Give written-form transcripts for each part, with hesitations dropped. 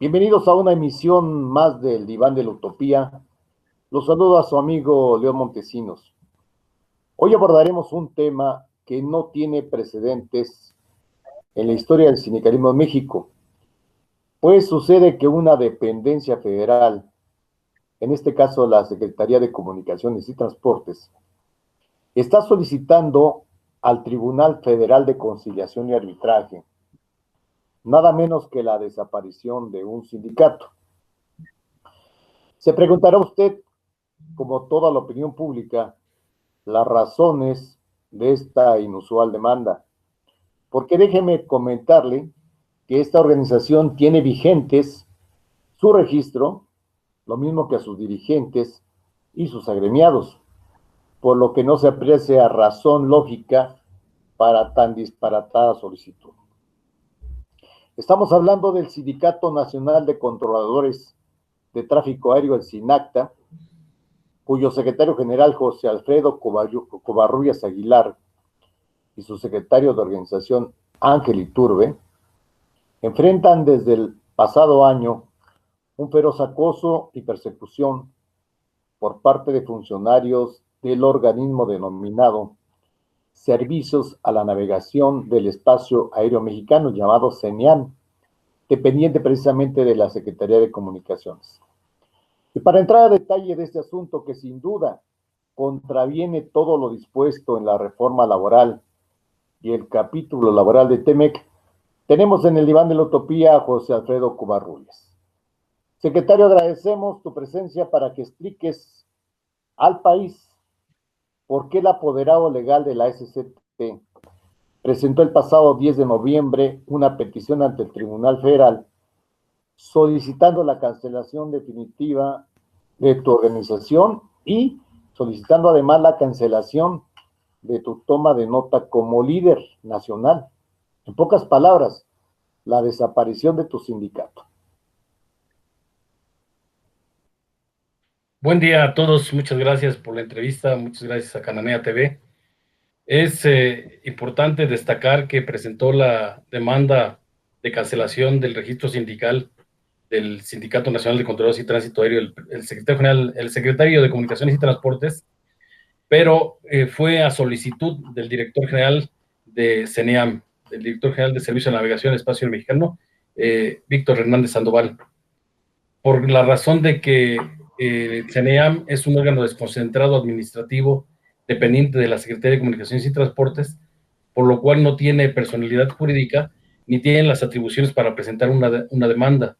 Bienvenidos a una emisión más del Diván de la Utopía. Los saludo a su amigo León Montesinos. Hoy abordaremos un tema que no tiene precedentes en la historia del sindicalismo en México. Pues sucede que una dependencia federal, en este caso la Secretaría de Comunicaciones y Transportes, está solicitando al Tribunal Federal de Conciliación y Arbitraje nada menos que la desaparición de un sindicato. Se preguntará usted, como toda la opinión pública, las razones de esta inusual demanda. Porque déjeme comentarle que esta organización tiene vigentes su registro, lo mismo que a sus dirigentes y sus agremiados, por lo que no se aprecia razón lógica para tan disparatada solicitud. Estamos hablando del Sindicato Nacional de Controladores de Tráfico Aéreo, el SINACTA, cuyo secretario general José Alfredo Covarrubias Aguilar y su secretario de organización Ángel Iturbe enfrentan desde el pasado año un feroz acoso y persecución por parte de funcionarios del organismo denominado Servicios a la Navegación del Espacio Aéreo Mexicano, llamado CENIAM, dependiente precisamente de la Secretaría de Comunicaciones. Y para entrar a detalle de este asunto que sin duda contraviene todo lo dispuesto en la reforma laboral y el capítulo laboral de TEMEC, tenemos en el diván de la utopía a José Alfredo Covarrubias. Secretario, agradecemos tu presencia para que expliques al país por qué el apoderado legal de la SCT presentó el pasado 10 de noviembre una petición ante el Tribunal Federal solicitando la cancelación definitiva de tu organización y solicitando además la cancelación de tu toma de nota como líder nacional. En pocas palabras, la desaparición de tu sindicato. Buen día a todos, muchas gracias por la entrevista, muchas gracias a Cananea TV. Es importante destacar que presentó la demanda de cancelación del registro sindical del Sindicato Nacional de Controladores y Tránsito Aéreo, el secretario general, el secretario de Comunicaciones y Transportes, pero fue a solicitud del director general de CENEAM, del director general de Servicio de Navegación Espacio Mexicano, Víctor Hernández Sandoval, por la razón de que CENEAM es un órgano desconcentrado administrativo dependiente de la Secretaría de Comunicaciones y Transportes, por lo cual no tiene personalidad jurídica ni tiene las atribuciones para presentar una demanda.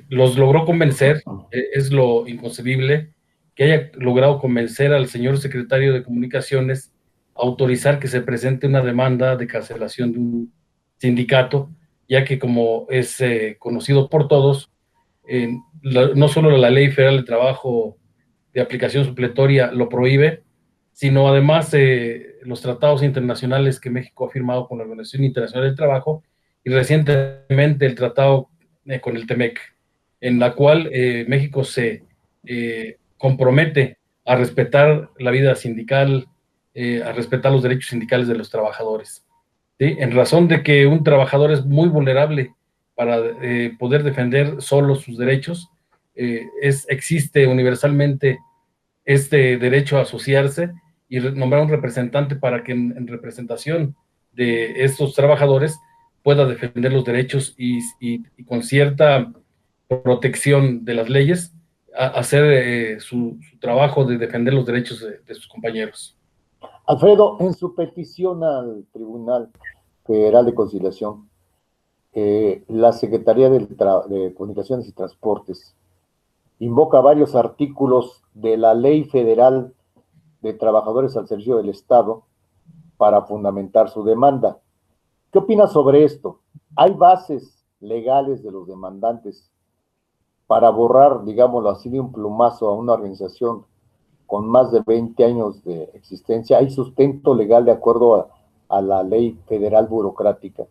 Los logró convencer, es lo inconcebible, que haya logrado convencer al señor secretario de Comunicaciones a autorizar que se presente una demanda de cancelación de un sindicato, ya que como es conocido por todos, no solo la Ley Federal de Trabajo de aplicación supletoria lo prohíbe, sino además los tratados internacionales que México ha firmado con la Organización Internacional del Trabajo y recientemente el tratado con el TEMEC, en la cual México se compromete a respetar la vida sindical, a respetar los derechos sindicales de los trabajadores, ¿sí? En razón de que un trabajador es muy vulnerable para poder defender solo sus derechos, existe universalmente este derecho a asociarse y nombrar un representante para que en representación de estos trabajadores pueda defender los derechos y con cierta protección de las leyes hacer su trabajo de defender los derechos de sus compañeros. Alfredo, en su petición al Tribunal Federal de Conciliación, la Secretaría de Comunicaciones y Transportes invoca varios artículos de la Ley Federal de Trabajadores al Servicio del Estado para fundamentar su demanda. ¿Qué opinas sobre esto? ¿Hay bases legales de los demandantes para borrar, digámoslo así, de un plumazo a una organización con más de 20 años de existencia? ¿Hay sustento legal de acuerdo a la ley federal burocrática?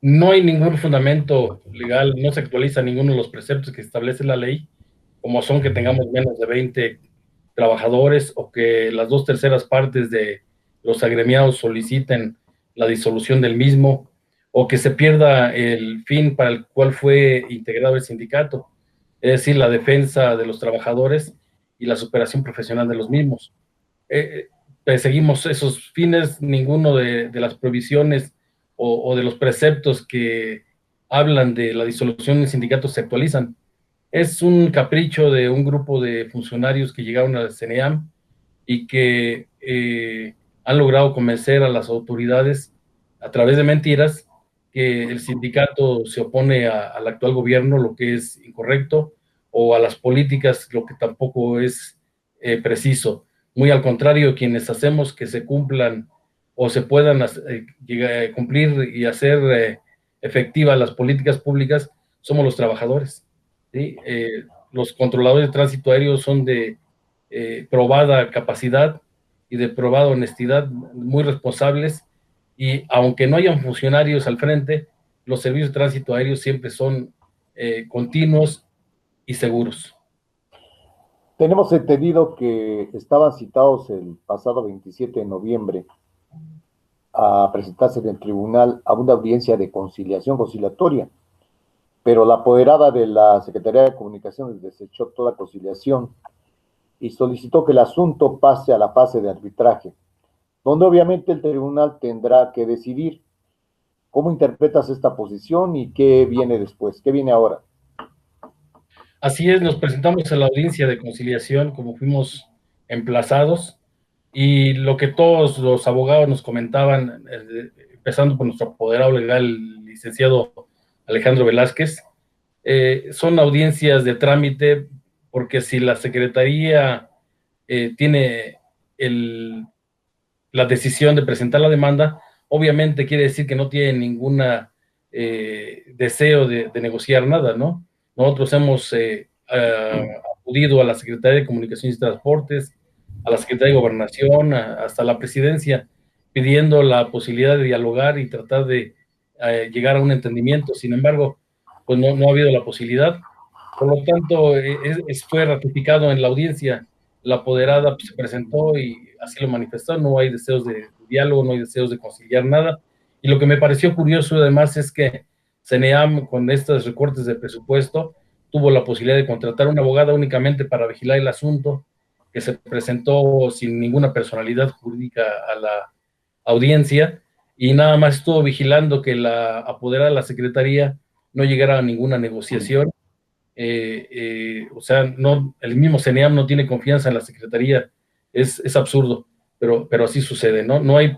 No hay ningún fundamento legal, no se actualiza ninguno de los preceptos que establece la ley, como son que tengamos menos de 20 trabajadores o que las 2/3 partes de los agremiados soliciten la disolución del mismo, o que se pierda el fin para el cual fue integrado el sindicato, es decir, la defensa de los trabajadores y la superación profesional de los mismos. Perseguimos esos fines, ninguno de las provisiones o de los preceptos que hablan de la disolución del sindicato se actualizan. Es un capricho de un grupo de funcionarios que llegaron a la CNEAM y que han logrado convencer a las autoridades a través de mentiras que el sindicato se opone al actual gobierno, lo que es incorrecto, o a las políticas, lo que tampoco es preciso. Muy al contrario, quienes hacemos que se cumplan o se puedan cumplir y hacer efectivas las políticas públicas somos los trabajadores. ¿Sí? Los controladores de tránsito aéreo son de probada capacidad y de probada honestidad, muy responsables, y aunque no hayan funcionarios al frente, los servicios de tránsito aéreo siempre son continuos y seguros. Tenemos entendido que estaban citados el pasado 27 de noviembre a presentarse en el tribunal a una audiencia de conciliación conciliatoria, pero la apoderada de la Secretaría de Comunicaciones desechó toda conciliación y solicitó que el asunto pase a la fase de arbitraje, donde obviamente el tribunal tendrá que decidir. ¿Cómo interpretas esta posición y qué viene después? ¿Qué viene ahora? Así es, nos presentamos a la audiencia de conciliación como fuimos emplazados, y lo que todos los abogados nos comentaban, empezando por nuestro apoderado legal, el licenciado Alejandro Velázquez, son audiencias de trámite, porque si la Secretaría tiene la decisión de presentar la demanda, obviamente quiere decir que no tiene ninguna deseo de negociar nada, ¿no? Nosotros hemos acudido a la Secretaría de Comunicaciones y Transportes, a la Secretaría de Gobernación, hasta la Presidencia, pidiendo la posibilidad de dialogar y tratar de llegar a un entendimiento. Sin embargo, pues no ha habido la posibilidad. Por lo tanto, fue ratificado en la audiencia. La apoderada pues, se presentó y así lo manifestó. No hay deseos de diálogo, no hay deseos de conciliar nada. Y lo que me pareció curioso además es que CNEAM, con estos recortes de presupuesto, tuvo la posibilidad de contratar una abogada únicamente para vigilar el asunto, que se presentó sin ninguna personalidad jurídica a la audiencia, y nada más estuvo vigilando que la apoderada de la Secretaría no llegara a ninguna negociación. O sea, no, el mismo CNEAM no tiene confianza en la Secretaría, es absurdo, pero así sucede, ¿no? No hay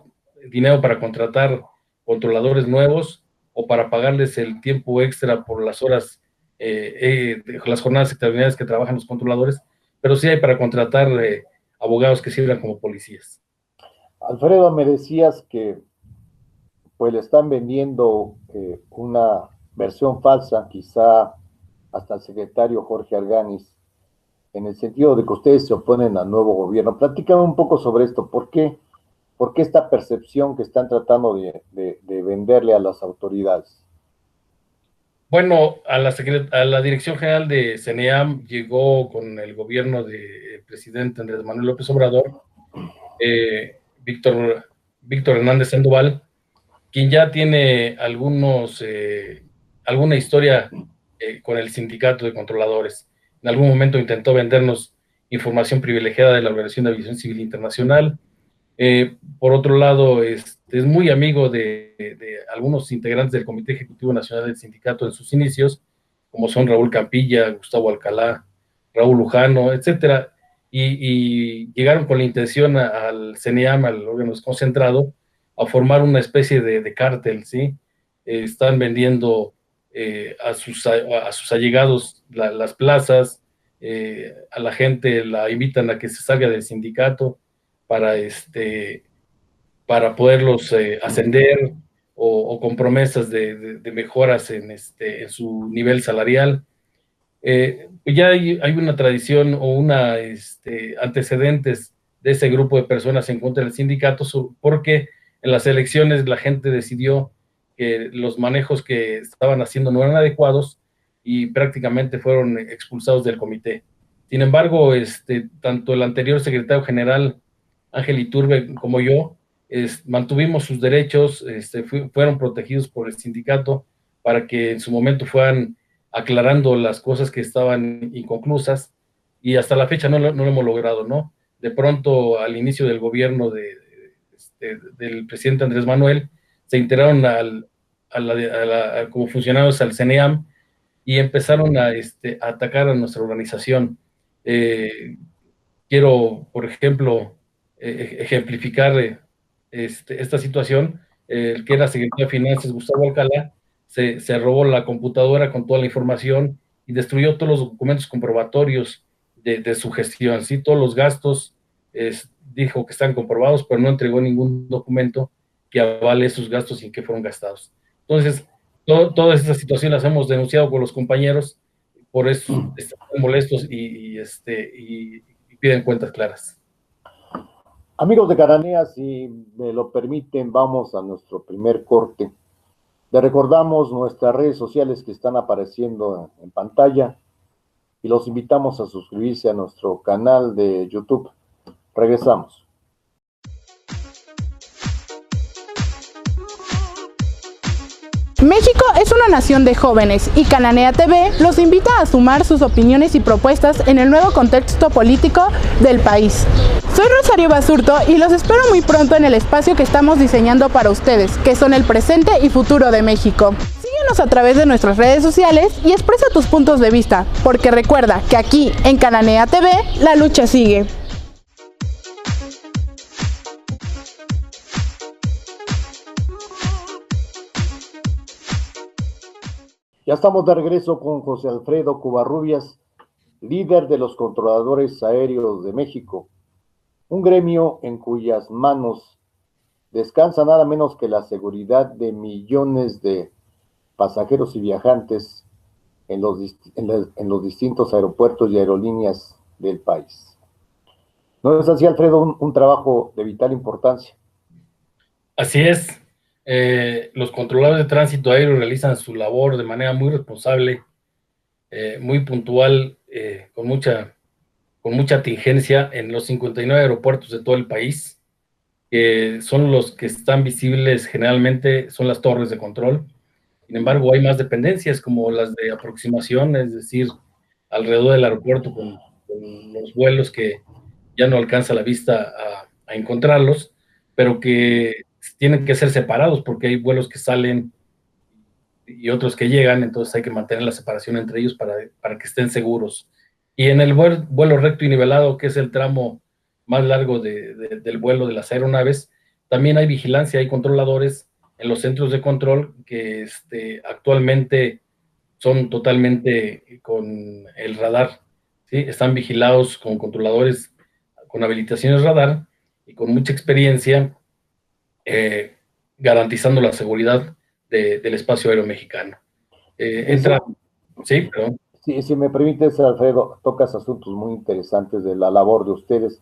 dinero para contratar controladores nuevos o para pagarles el tiempo extra por las horas, las jornadas extraordinarias que trabajan los controladores, pero sí hay para contratar abogados que sirvan como policías. Alfredo, me decías que pues le están vendiendo una versión falsa, quizá hasta el secretario Jorge Arganis, en el sentido de que ustedes se oponen al nuevo gobierno. Platícame un poco sobre esto. ¿Por qué esta percepción que están tratando de venderle a las autoridades? Bueno, a la Dirección General de CNEAM llegó con el gobierno del presidente Andrés Manuel López Obrador, Víctor Hernández Sandoval, quien ya tiene alguna historia con el sindicato de controladores. En algún momento intentó vendernos información privilegiada de la Organización de Aviación Civil Internacional. Por otro lado, es muy amigo de algunos integrantes del Comité Ejecutivo Nacional del Sindicato en sus inicios, como son Raúl Campilla, Gustavo Alcalá, Raúl Lujano, etcétera, y llegaron con la intención al CNEAM, al órgano desconcentrado, a formar una especie de cártel, ¿sí? Están vendiendo a sus allegados las plazas, a la gente la invitan a que se salga del sindicato para, para poderlos ascender, o con promesas de mejoras en su nivel salarial. Ya hay una tradición o antecedentes de ese grupo de personas en contra del sindicato, porque en las elecciones la gente decidió que los manejos que estaban haciendo no eran adecuados y prácticamente fueron expulsados del comité. Sin embargo, tanto el anterior secretario general Ángel Iturbe como yo mantuvimos sus derechos, fueron protegidos por el sindicato para que en su momento fueran aclarando las cosas que estaban inconclusas, y hasta la fecha no lo hemos logrado, ¿no? De pronto, al inicio del gobierno del presidente Andrés Manuel, se integraron como funcionarios al CENEAM y empezaron a atacar a nuestra organización. Quiero, por ejemplo, ejemplificar esta situación. El que era secretario de Finanzas, Gustavo Alcalá, se robó la computadora con toda la información y destruyó todos los documentos comprobatorios de su gestión, ¿sí? Todos los gastos, dijo que están comprobados, pero no entregó ningún documento que avale esos gastos y en qué fueron gastados. Entonces, todas estas situaciones las hemos denunciado con los compañeros, por eso están molestos y piden cuentas claras. Amigos de Cananea, si me lo permiten, vamos a nuestro primer corte. Les recordamos nuestras redes sociales que están apareciendo en pantalla y los invitamos a suscribirse a nuestro canal de YouTube. Regresamos. México es una nación de jóvenes y Cananea TV los invita a sumar sus opiniones y propuestas en el nuevo contexto político del país. Soy Rosario Basurto y los espero muy pronto en el espacio que estamos diseñando para ustedes, que son el presente y futuro de México. Síguenos a través de nuestras redes sociales y expresa tus puntos de vista, porque recuerda que aquí en Cananea TV la lucha sigue. Ya estamos de regreso con José Alfredo Covarrubias, líder de los controladores aéreos de México, un gremio en cuyas manos descansa nada menos que la seguridad de millones de pasajeros y viajantes en los distintos aeropuertos y aerolíneas del país. ¿No es así, Alfredo? Un trabajo de vital importancia. Así es. Los controladores de tránsito aéreo realizan su labor de manera muy responsable, muy puntual, con mucha tingencia en los 59 aeropuertos de todo el país, que son los que están visibles generalmente, son las torres de control. Sin embargo, hay más dependencias como las de aproximación, es decir, alrededor del aeropuerto con los vuelos que ya no alcanza la vista a encontrarlos, pero que tienen que ser separados porque hay vuelos que salen y otros que llegan, entonces hay que mantener la separación entre ellos para que estén seguros. Y en el vuelo recto y nivelado, que es el tramo más largo del vuelo de las aeronaves, también hay vigilancia, hay controladores en los centros de control que actualmente son totalmente con el radar, ¿sí? Están vigilados con controladores con habilitaciones radar y con mucha experiencia, garantizando la seguridad del espacio aéreo mexicano. Sí, perdón. Si me permites, Alfredo, tocas asuntos muy interesantes de la labor de ustedes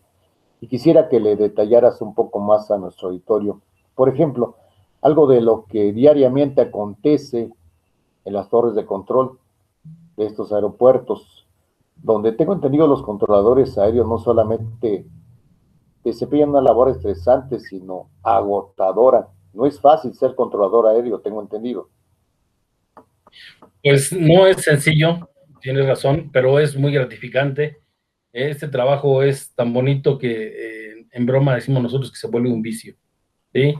y quisiera que le detallaras un poco más a nuestro auditorio. Por ejemplo, algo de lo que diariamente acontece en las torres de control de estos aeropuertos, donde tengo entendido los controladores aéreos no solamente desempeñan una labor estresante, sino agotadora. No es fácil ser controlador aéreo, tengo entendido. Pues no es sencillo, tienes razón, pero es muy gratificante. Este trabajo es tan bonito que en broma decimos nosotros que se vuelve un vicio, ¿sí?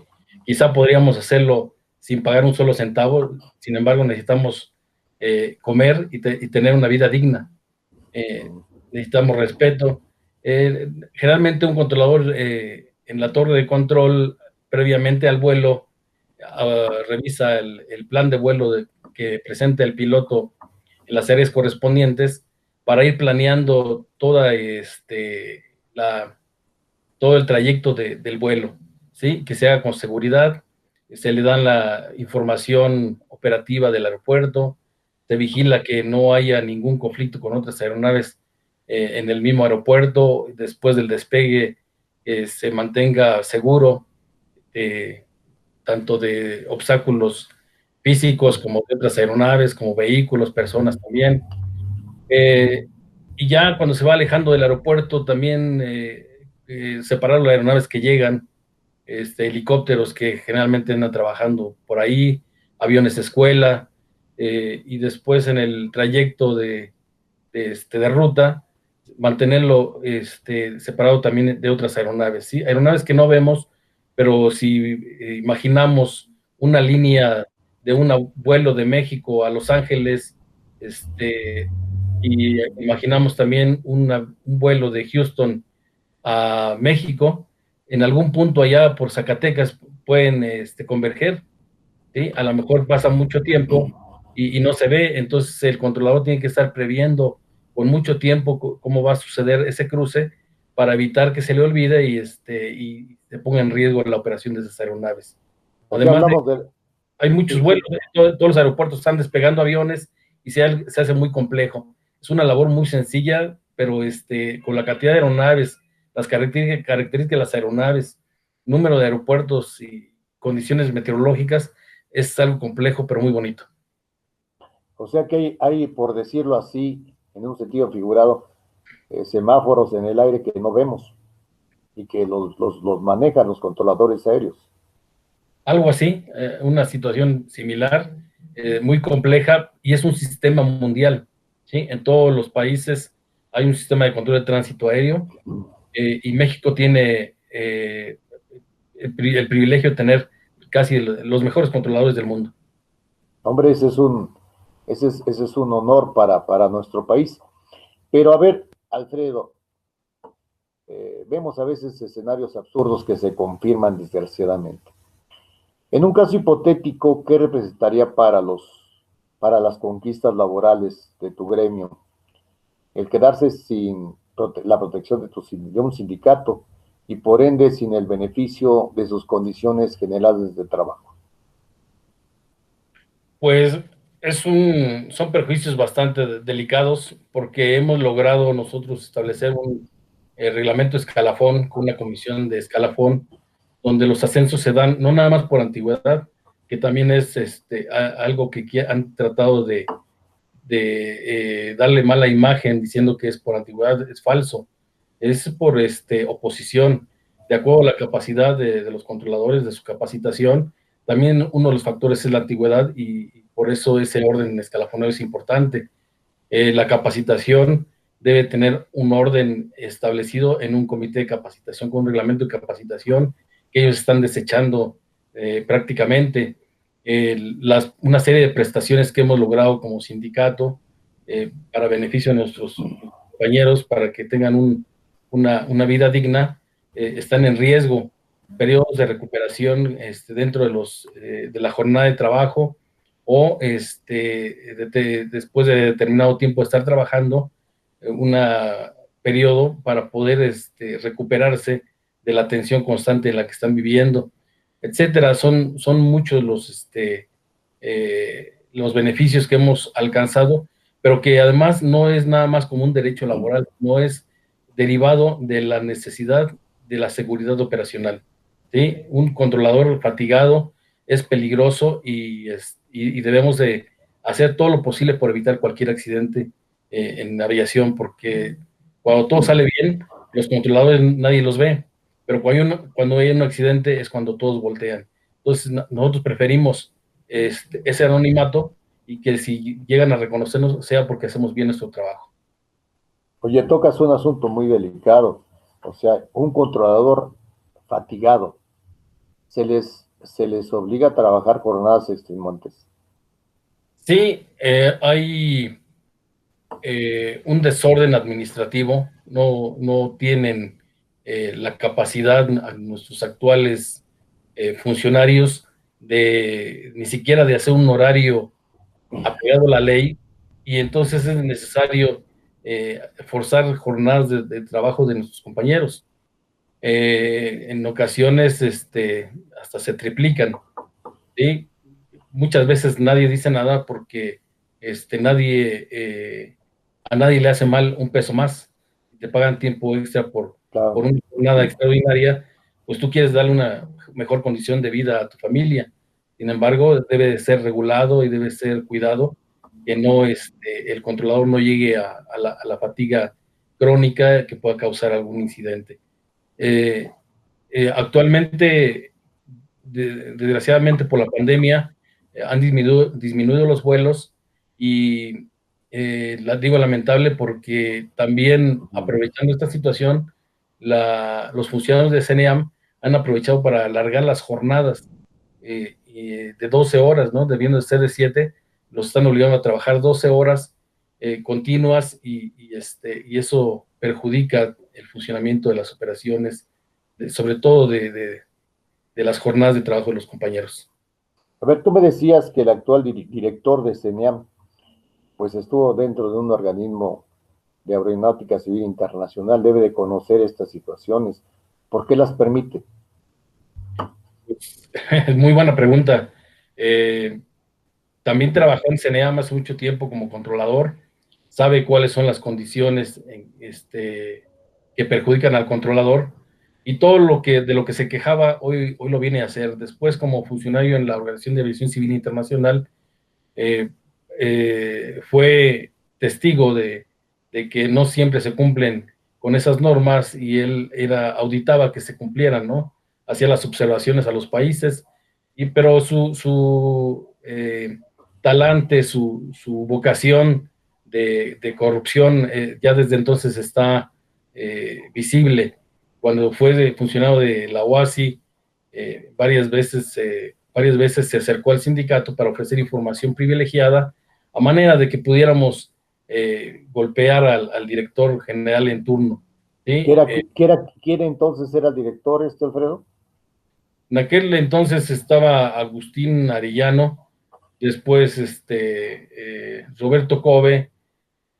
Quizá podríamos hacerlo sin pagar un solo centavo, sin embargo necesitamos comer y tener una vida digna. Necesitamos respeto. Generalmente un controlador en la torre de control, previamente al vuelo, revisa el plan de vuelo que presenta el piloto en las áreas correspondientes para ir planeando todo el trayecto del vuelo, ¿sí? Que se haga con seguridad, se le dan la información operativa del aeropuerto, se vigila que no haya ningún conflicto con otras aeronaves en el mismo aeropuerto, después del despegue se mantenga seguro, tanto de obstáculos físicos como de otras aeronaves, como vehículos, personas también. Y ya cuando se va alejando del aeropuerto, también separar las aeronaves que llegan, helicópteros que generalmente andan trabajando por ahí, aviones de escuela, y después en el trayecto de ruta, mantenerlo separado también de otras aeronaves, ¿sí? Aeronaves que no vemos, pero si imaginamos una línea de un vuelo de México a Los Ángeles, y imaginamos también un vuelo de Houston a México, en algún punto allá por Zacatecas pueden converger, ¿sí? A lo mejor pasa mucho tiempo y no se ve, entonces el controlador tiene que estar previendo con mucho tiempo cómo va a suceder ese cruce para evitar que se le olvide y se ponga en riesgo la operación de esas aeronaves. Aquí Además, hablamos de... hay muchos Sí, vuelos, todos los aeropuertos están despegando aviones y se hace muy complejo. Es una labor muy sencilla, pero con la cantidad de aeronaves, las características de las aeronaves, número de aeropuertos y condiciones meteorológicas, es algo complejo, pero muy bonito. o sea que hay, por decirlo así, en un sentido figurado, semáforos en el aire que no vemos y que los manejan los controladores aéreos. Algo así, una situación similar, muy compleja, y es un sistema mundial, ¿sí? En todos los países hay un sistema de control de tránsito aéreo, y México tiene el privilegio de tener casi los mejores controladores del mundo. Hombre, ese es un honor para nuestro país. Pero a ver, Alfredo, vemos a veces escenarios absurdos que se confirman desgraciadamente. En un caso hipotético, ¿qué representaría para las conquistas laborales de tu gremio el quedarse sin la protección de un sindicato y por ende sin el beneficio de sus condiciones generales de trabajo? Pues son perjuicios bastante delicados, porque hemos logrado nosotros establecer un reglamento escalafón con una comisión de escalafón, donde los ascensos se dan no nada más por antigüedad, que también es algo que han tratado de darle mala imagen diciendo que es por antigüedad. Es falso, es por oposición, de acuerdo a la capacidad de los controladores, de su capacitación. También uno de los factores es la antigüedad, y por eso ese orden escalafonario es importante. La capacitación debe tener un orden establecido en un comité de capacitación con un reglamento de capacitación que ellos están desechando prácticamente. Una serie de prestaciones que hemos logrado como sindicato para beneficio de nuestros compañeros, para que tengan una vida digna, están en riesgo. Periodos de recuperación dentro de la jornada de trabajo, o después de determinado tiempo de estar trabajando, un periodo para poder recuperarse de la tensión constante en la que están viviendo, etcétera. Son muchos los beneficios que hemos alcanzado, pero que además no es nada más como un derecho laboral, no es derivado de la necesidad de la seguridad operacional, ¿sí? Un controlador fatigado es peligroso, y debemos de hacer todo lo posible por evitar cualquier accidente en aviación, porque cuando todo sale bien, los controladores nadie los ve, pero cuando hay un accidente es cuando todos voltean. Entonces nosotros preferimos ese anonimato, y que si llegan a reconocernos sea porque hacemos bien nuestro trabajo. Oye, tocas un asunto muy delicado, o sea, un controlador fatigado, se les obliga a trabajar jornadas extenuantes. Sí, hay un desorden administrativo, no tienen la capacidad nuestros actuales funcionarios ni siquiera de hacer un horario apegado a la ley, y entonces es necesario forzar jornadas de trabajo de nuestros compañeros. En ocasiones hasta se triplican, ¿sí? Muchas veces nadie dice nada porque a nadie le hace mal un peso más. Te pagan tiempo extra por una jornada extraordinaria, pues tú quieres darle una mejor condición de vida a tu familia. Sin embargo, debe de ser regulado y debe ser cuidado, que no el controlador no llegue a la fatiga crónica que pueda causar algún incidente. Actualmente desgraciadamente por la pandemia han disminuido los vuelos y digo lamentable porque también aprovechando esta situación, los funcionarios de CNEAM han aprovechado para alargar las jornadas de 12 horas, ¿no? Debiendo de ser de 7, los están obligando a trabajar 12 horas continuas y eso perjudica el funcionamiento de las operaciones, sobre todo de las jornadas de trabajo de los compañeros. A ver, tú me decías que el actual director de CENEAM, pues estuvo dentro de un organismo de aeronáutica civil internacional, debe de conocer estas situaciones. ¿Por qué las permite? Es muy buena pregunta. También trabajó en CENEAM hace mucho tiempo como controlador, sabe cuáles son las condiciones que perjudican al controlador y todo de lo que se quejaba hoy lo viene a hacer. Después, como funcionario en la Organización de Aviación Civil Internacional, fue testigo de que no siempre se cumplen con esas normas y él auditaba que se cumplieran, ¿no? Hacía las observaciones a los países, pero su talante, su vocación de corrupción ya desde entonces está visible. Cuando fue funcionario de la OASI, varias veces se acercó al sindicato para ofrecer información privilegiada a manera de que pudiéramos golpear al director general en turno. ¿Sí? ¿Quién entonces era el director, Alfredo? En aquel entonces estaba Agustín Arellano, después Roberto Cove,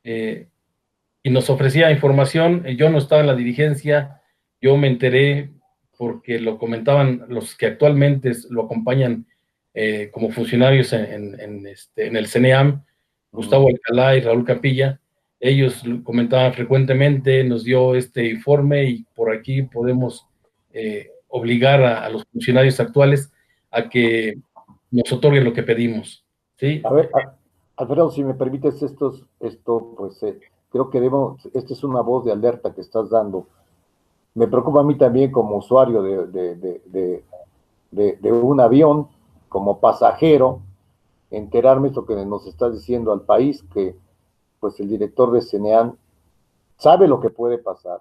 y nos ofrecía información. Yo no estaba en la dirigencia, yo me enteré porque lo comentaban los que actualmente lo acompañan como funcionarios en el CNEAM, Gustavo Alcalá y Raúl Capilla. Ellos comentaban frecuentemente, nos dio este informe y por aquí podemos obligar a los funcionarios actuales a que nos otorguen lo que pedimos. ¿Sí? A ver, Alfredo, si me permites pues creo que esta es una voz de alerta que estás dando. Me preocupa a mí también como usuario de un avión, como pasajero, enterarme esto que nos estás diciendo al país, que pues el director de CENEAM sabe lo que puede pasar,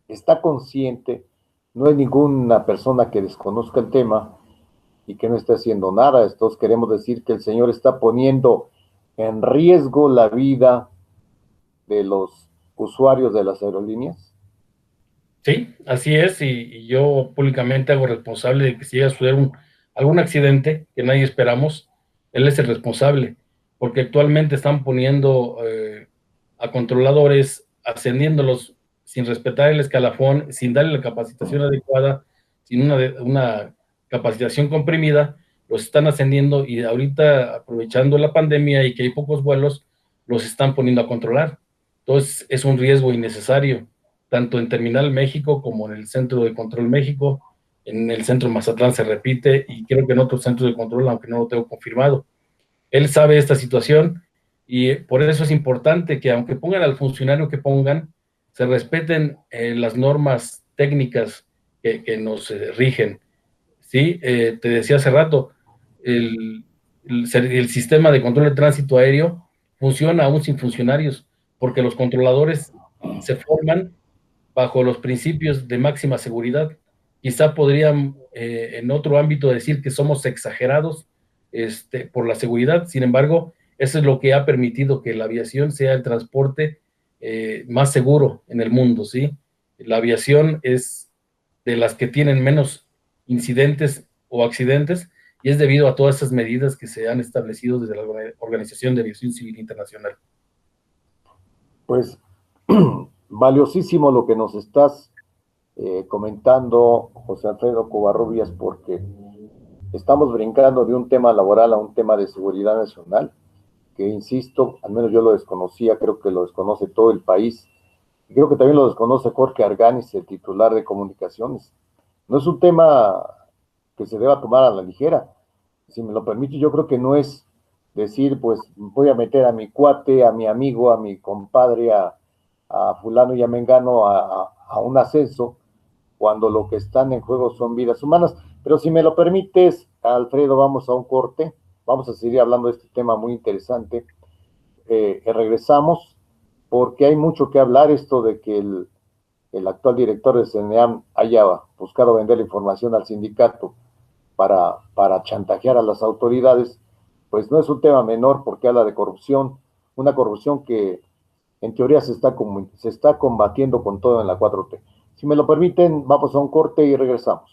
está consciente, no hay ninguna persona que desconozca el tema y que no esté haciendo nada. Entonces queremos decir que el señor está poniendo en riesgo la vida de los usuarios de las aerolíneas. Sí, así es, y yo públicamente hago responsable de que si llega a suceder algún accidente que nadie esperamos, él es el responsable, porque actualmente están poniendo a controladores, ascendiéndolos sin respetar el escalafón, sin darle la capacitación adecuada, sin una capacitación comprimida, los están ascendiendo y ahorita aprovechando la pandemia y que hay pocos vuelos, los están poniendo a controlar. Entonces es un riesgo innecesario tanto en Terminal México como en el Centro de Control México. En el Centro Mazatlán se repite y creo que en otros centros de control, aunque no lo tengo confirmado. Él sabe esta situación y por eso es importante que aunque pongan al funcionario que pongan, se respeten las normas técnicas que nos rigen. ¿Sí? Te decía hace rato, el sistema de control de tránsito aéreo funciona aún sin funcionarios, porque los controladores se forman bajo los principios de máxima seguridad. Quizá podrían en otro ámbito decir que somos exagerados por la seguridad, sin embargo, eso es lo que ha permitido que la aviación sea el transporte más seguro en el mundo, ¿sí? La aviación es de las que tienen menos incidentes o accidentes y es debido a todas esas medidas que se han establecido desde la Organización de Aviación Civil Internacional. Pues valiosísimo lo que nos estás comentando, José Alfredo Covarrubias, porque estamos brincando de un tema laboral a un tema de seguridad nacional, que insisto, al menos yo lo desconocía, creo que lo desconoce todo el país, y creo que también lo desconoce Jorge Arganis, el titular de comunicaciones. No es un tema que se deba tomar a la ligera, si me lo permite, yo creo que no es decir, pues voy a meter a mi cuate, a mi amigo, a mi compadre, a fulano y a mengano a un ascenso, cuando lo que están en juego son vidas humanas. Pero si me lo permites, Alfredo, vamos a un corte, vamos a seguir hablando de este tema muy interesante. Regresamos porque hay mucho que hablar, esto de que el actual director de CENEAM haya buscado vender la información al sindicato para chantajear a las autoridades, pues no es un tema menor porque habla de corrupción, una corrupción que en teoría se está combatiendo con todo en la 4T. Si me lo permiten, vamos a un corte y regresamos.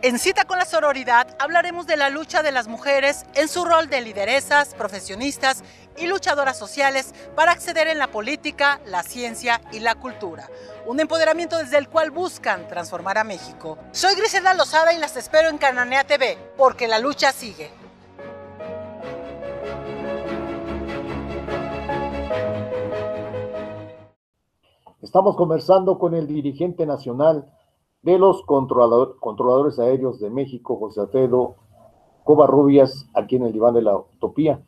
En Cita con la Sororidad hablaremos de la lucha de las mujeres en su rol de lideresas, profesionistas y luchadoras sociales para acceder en la política, la ciencia y la cultura. Un empoderamiento desde el cual buscan transformar a México. Soy Griselda Lozada y las espero en Cananea TV, porque la lucha sigue. Estamos conversando con el dirigente nacional de los controladores aéreos de México, José Alfredo Covarrubias, aquí en el diván de la utopía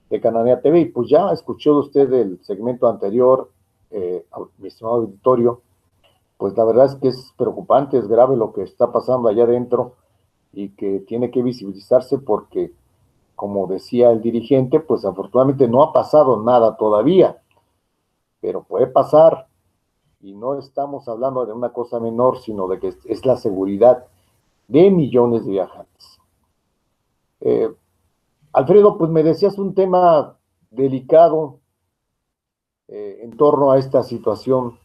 de Cananea TV. Y pues ya escuchó usted el segmento anterior, mi estimado auditorio, pues la verdad es que es preocupante, es grave lo que está pasando allá adentro y que tiene que visibilizarse porque, como decía el dirigente, pues afortunadamente no ha pasado nada todavía, pero puede pasar. Y no estamos hablando de una cosa menor, sino de que es la seguridad de millones de viajantes. Alfredo, pues me decías un tema delicado en torno a esta situación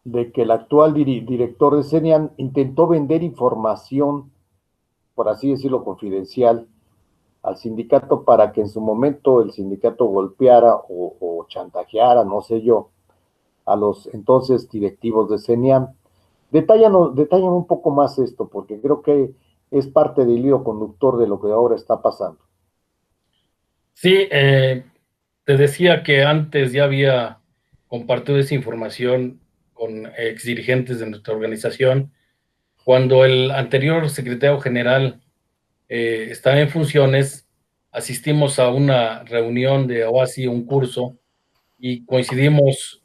de que el actual director de CENEAM intentó vender información, por así decirlo, confidencial, al sindicato para que en su momento el sindicato golpeara o chantajeara, no sé yo, a los entonces directivos de CENEAM. Detállanos un poco más esto, porque creo que es parte del hilo conductor de lo que ahora está pasando. Sí, te decía que antes ya había compartido esa información con exdirigentes de nuestra organización. Cuando el anterior secretario general estaba en funciones, asistimos a una reunión de OASI, un curso, y coincidimos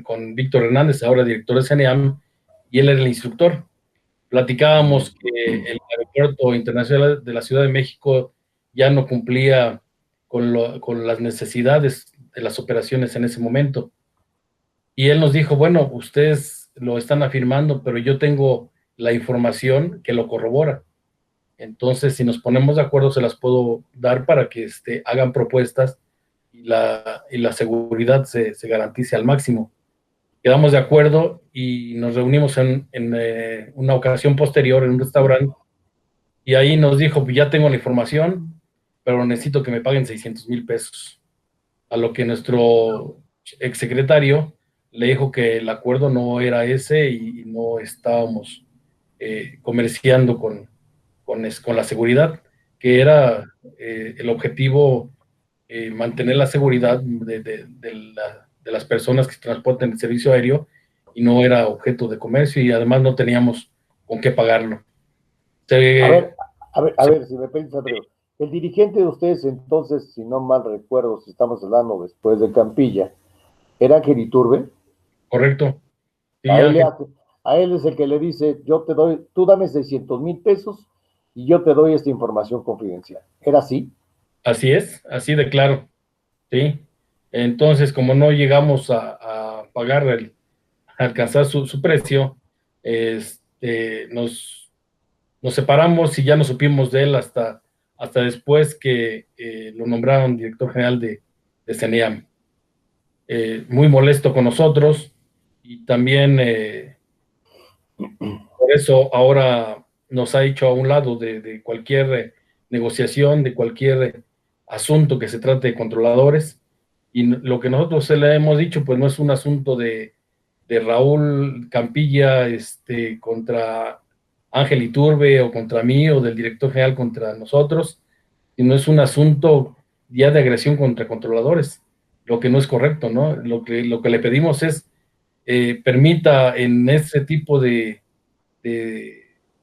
con Víctor Hernández, ahora director de CENEAM, y él era el instructor. Platicábamos que el aeropuerto internacional de la Ciudad de México ya no cumplía con las necesidades de las operaciones en ese momento. Y él nos dijo, bueno, ustedes lo están afirmando, pero yo tengo la información que lo corrobora. Entonces, si nos ponemos de acuerdo, se las puedo dar para que hagan propuestas y la seguridad se garantice al máximo. Quedamos de acuerdo y nos reunimos en una ocasión posterior en un restaurante, y ahí nos dijo, pues ya tengo la información, pero necesito que me paguen 600,000 pesos. A lo que nuestro exsecretario le dijo que el acuerdo no era ese y no estábamos comerciando con la seguridad, que era el objetivo, mantener la seguridad de las personas que transportan el servicio aéreo, y no era objeto de comercio, y además no teníamos con qué pagarlo. A ver, si me permites, Andreu. El dirigente de ustedes entonces, si no mal recuerdo, si estamos hablando después de Campilla, ¿era Ángel Iturbe? Correcto. Sí, a él es el que le dice, yo te doy, tú dame 600,000 pesos y yo te doy esta información confidencial. ¿Era así? Así es, así de claro. Sí. Entonces, como no llegamos a pagar, a alcanzar su precio, nos separamos y ya no supimos de él hasta después que lo nombraron director general de CENEAM. Muy molesto con nosotros, y también por eso ahora nos ha hecho a un lado de cualquier negociación, de cualquier asunto que se trate de controladores. Y lo que nosotros le hemos dicho, pues no es un asunto de Raúl Campilla contra Ángel Iturbe, o contra mí, o del director general contra nosotros, sino es un asunto ya de agresión contra controladores, lo que no es correcto, ¿no? Lo que le pedimos es permita en ese tipo de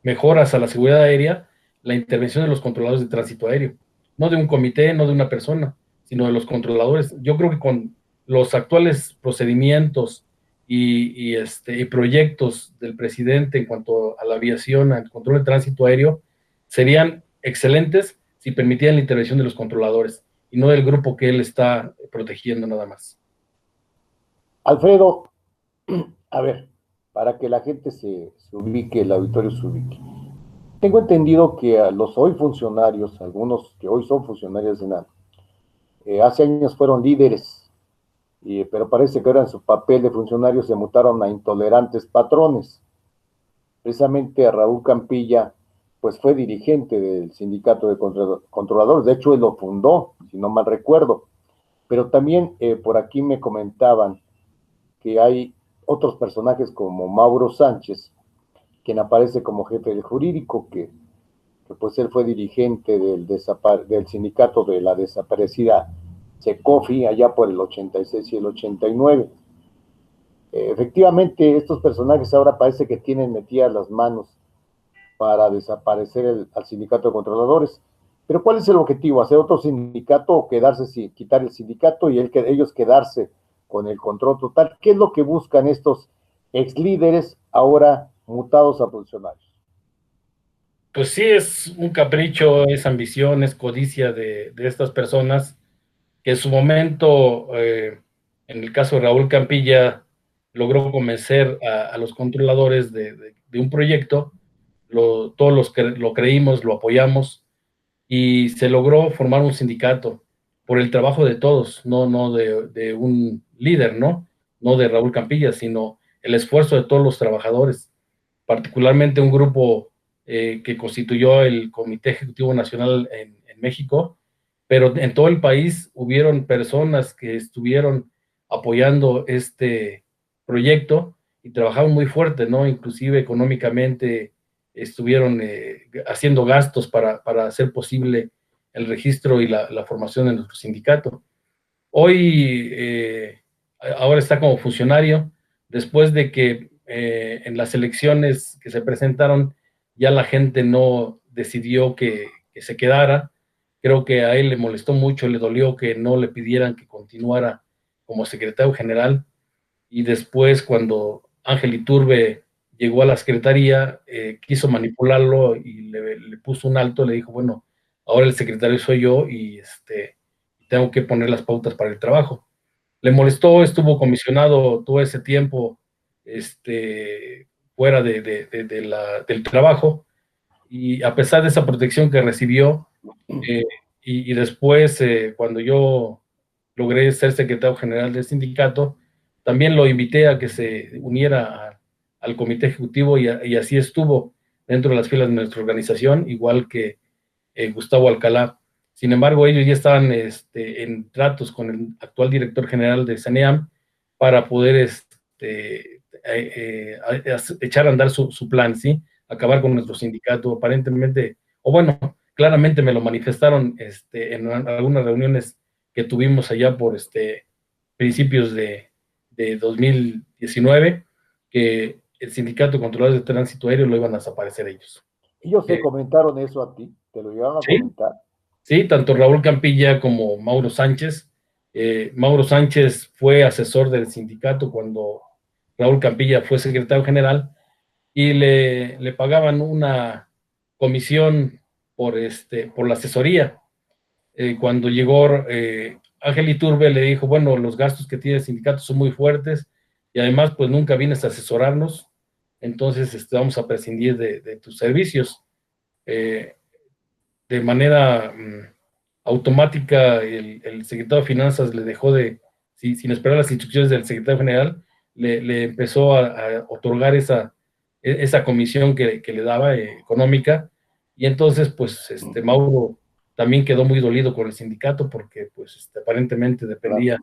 mejoras a la seguridad aérea la intervención de los controladores de tránsito aéreo, no de un comité, no de una persona, sino de los controladores. Yo creo que con los actuales procedimientos y proyectos del presidente en cuanto a la aviación, al control de tránsito aéreo, serían excelentes si permitieran la intervención de los controladores y no del grupo que él está protegiendo nada más. Alfredo, a ver, para que la gente se ubique, el auditorio se ubique. Tengo entendido que a los hoy funcionarios, algunos que hoy son funcionarios de SENAM, hace años fueron líderes, pero parece que ahora en su papel de funcionarios se mutaron a intolerantes patrones. Precisamente a Raúl Campilla, pues fue dirigente del sindicato de controladores, de hecho él lo fundó, si no mal recuerdo, pero también por aquí me comentaban que hay otros personajes como Mauro Sánchez, quien aparece como jefe del jurídico, que pues él fue dirigente del sindicato de la desaparecida Secofi allá por el 86 y el 89. Efectivamente, estos personajes ahora parece que tienen metidas las manos para desaparecer al sindicato de controladores. Pero ¿cuál es el objetivo? ¿Hacer otro sindicato o quedarse, quitar el sindicato y ellos quedarse con el control total? ¿Qué es lo que buscan estos ex líderes ahora mutados a funcionarios? Pues sí, es un capricho, es ambición, es codicia de estas personas que en su momento, en el caso de Raúl Campilla, logró convencer a los controladores de un proyecto, todos los que lo creímos, lo apoyamos, y se logró formar un sindicato por el trabajo de todos, no de un líder, ¿no? No de Raúl Campilla, sino el esfuerzo de todos los trabajadores, particularmente un grupo que constituyó el Comité Ejecutivo Nacional en México, pero en todo el país hubieron personas que estuvieron apoyando este proyecto y trabajaron muy fuerte, ¿no? Inclusive económicamente estuvieron haciendo gastos para hacer posible el registro y la formación de nuestro sindicato. Hoy, ahora está como funcionario, después de que en las elecciones que se presentaron, ya la gente no decidió que se quedara. Creo que a él le molestó mucho, le dolió que no le pidieran que continuara como secretario general, y después cuando Ángel Iturbe llegó a la secretaría, quiso manipularlo y le puso un alto, le dijo, bueno, ahora el secretario soy yo y tengo que poner las pautas para el trabajo. Le molestó, estuvo comisionado todo ese tiempo fuera del trabajo, y a pesar de esa protección que recibió, y después, cuando yo logré ser secretario general del sindicato, también lo invité a que se uniera al comité ejecutivo, y así estuvo dentro de las filas de nuestra organización, igual que Gustavo Alcalá. Sin embargo, ellos ya estaban en tratos con el actual director general de CENEAM para poder echar a andar su plan, ¿sí? Acabar con nuestro sindicato, aparentemente, o bueno, claramente me lo manifestaron en algunas reuniones que tuvimos allá por principios de 2019, que el sindicato de controladores de tránsito aéreo lo iban a desaparecer ellos. ¿Ellos te comentaron eso a ti? ¿Te lo llegaron a comentar? Sí, tanto Raúl Campilla como Mauro Sánchez. Mauro Sánchez fue asesor del sindicato cuando Raúl Campilla fue secretario general, y le pagaban una comisión por la asesoría. Cuando llegó Ángel Iturbe, le dijo, bueno, los gastos que tiene el sindicato son muy fuertes y además pues nunca vienes a asesorarnos, entonces vamos a prescindir de tus servicios. De manera automática el secretario de Finanzas le dejó sin esperar las instrucciones del secretario general, le empezó a otorgar esa comisión que le daba económica, y entonces pues Mauro también quedó muy dolido con el sindicato porque pues aparentemente dependía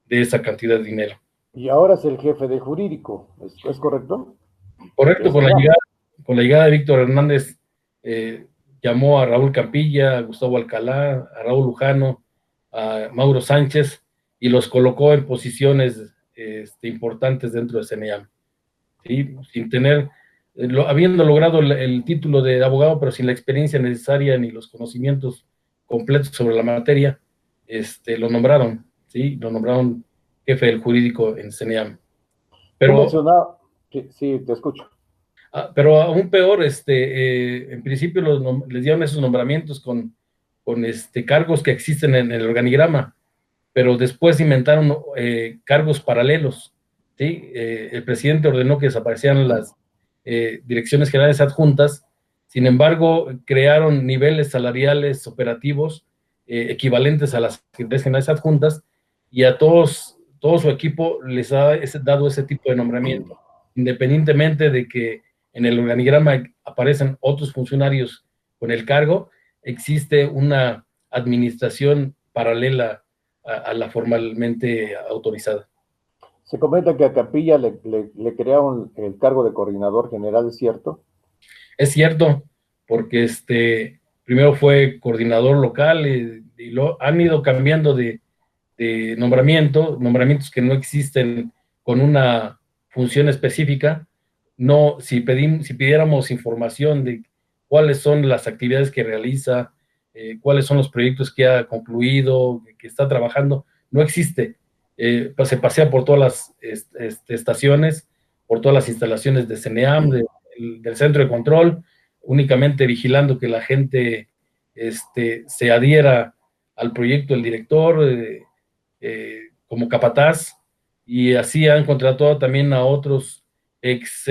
de esa cantidad de dinero. Y ahora es el jefe de jurídico, ¿es correcto? Correcto, con la llegada de Víctor Hernández, llamó a Raúl Campilla, a Gustavo Alcalá, a Raúl Lujano, a Mauro Sánchez, y los colocó en posiciones importantes dentro de CENEAM, ¿sí? Sin tener, habiendo logrado el título de abogado, pero sin la experiencia necesaria ni los conocimientos completos sobre la materia, lo nombraron, ¿sí? Lo nombraron jefe del jurídico en CENEAM. Tú mencionabas, sí, te escucho. Pero aún peor, en principio les dieron esos nombramientos con cargos que existen en el organigrama, pero después inventaron cargos paralelos, ¿sí? El presidente ordenó que desaparecieran las direcciones generales adjuntas. Sin embargo, crearon niveles salariales operativos equivalentes a las secretarías generales adjuntas, y a todo su equipo les ha dado ese tipo de nombramiento, independientemente de que en el organigrama aparecen otros funcionarios con el cargo. Existe una administración paralela a la formalmente autorizada. Se comenta que a Capilla le crearon el cargo de coordinador general, ¿es cierto? Es cierto, porque primero fue coordinador local y lo han ido cambiando de nombramientos que no existen con una función específica. No, si pidiéramos información de cuáles son las actividades que realiza, cuáles son los proyectos que ha concluido, que está trabajando, no existe. Pues se pasea por todas las estaciones, por todas las instalaciones de CENEAM, del centro de control, únicamente vigilando que la gente se adhiera al proyecto del director como capataz, y así han contratado también a otros ex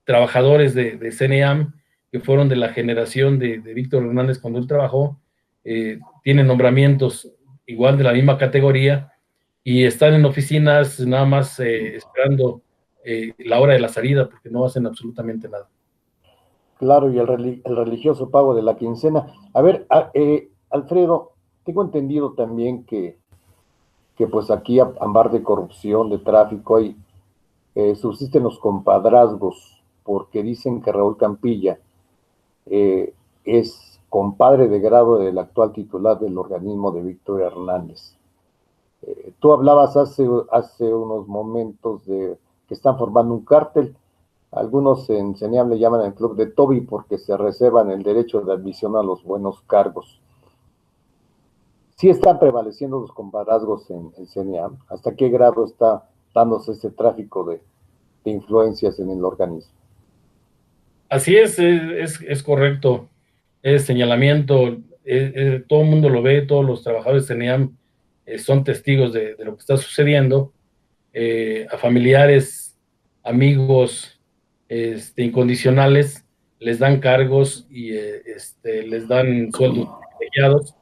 trabajadores de CENEAM que fueron de la generación de Víctor Hernández cuando él trabajó. Tienen nombramientos igual de la misma categoría y están en oficinas nada más esperando la hora de la salida, porque no hacen absolutamente nada. Claro, y el religioso pago de la quincena. A ver, Alfredo, tengo entendido también que pues aquí, ambar de corrupción, de tráfico, subsisten los compadrazgos, porque dicen que Raúl Campilla es compadre de grado del actual titular del organismo de Víctor Hernández. Tú hablabas hace unos momentos de que están formando un cártel. Algunos en CENEAM le llaman el club de Toby porque se reservan el derecho de admisión a los buenos cargos. ¿Sí están prevaleciendo los compadrazgos en CENEAM? ¿Hasta qué grado está dándose este tráfico de influencias en el organismo? Así es correcto. Es señalamiento, todo el mundo lo ve, todos los trabajadores de CENEAM son testigos de lo que está sucediendo. A familiares, amigos incondicionales les dan cargos y les dan sueldos privilegiados.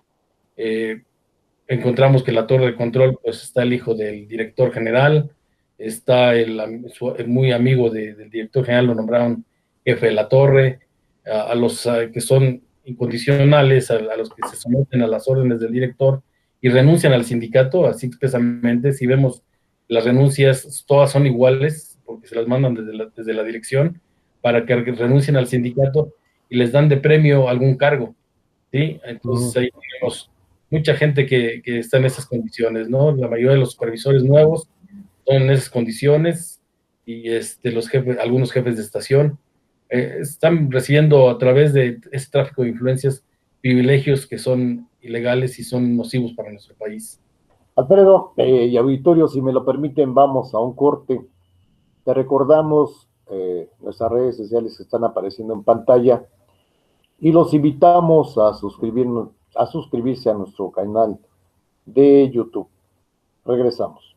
Encontramos que en la torre de control pues está el hijo del director general, está el muy amigo del director general, lo nombraron jefe de la torre. A los que son incondicionales, a los que se someten a las órdenes del director y renuncian al sindicato, así expresamente. Si vemos las renuncias, todas son iguales, porque se las mandan desde la dirección para que renuncien al sindicato y les dan de premio algún cargo, ¿sí? Entonces ahí tenemos mucha gente que está en esas condiciones, ¿no? La mayoría de los supervisores nuevos son en esas condiciones, y algunos jefes de estación están recibiendo a través de ese tráfico de influencias privilegios que son ilegales y son nocivos para nuestro país. Alfredo y auditorio, si me lo permiten, vamos a un corte. Te recordamos nuestras redes sociales que están apareciendo en pantalla y los invitamos a suscribirse a nuestro canal de YouTube. Regresamos.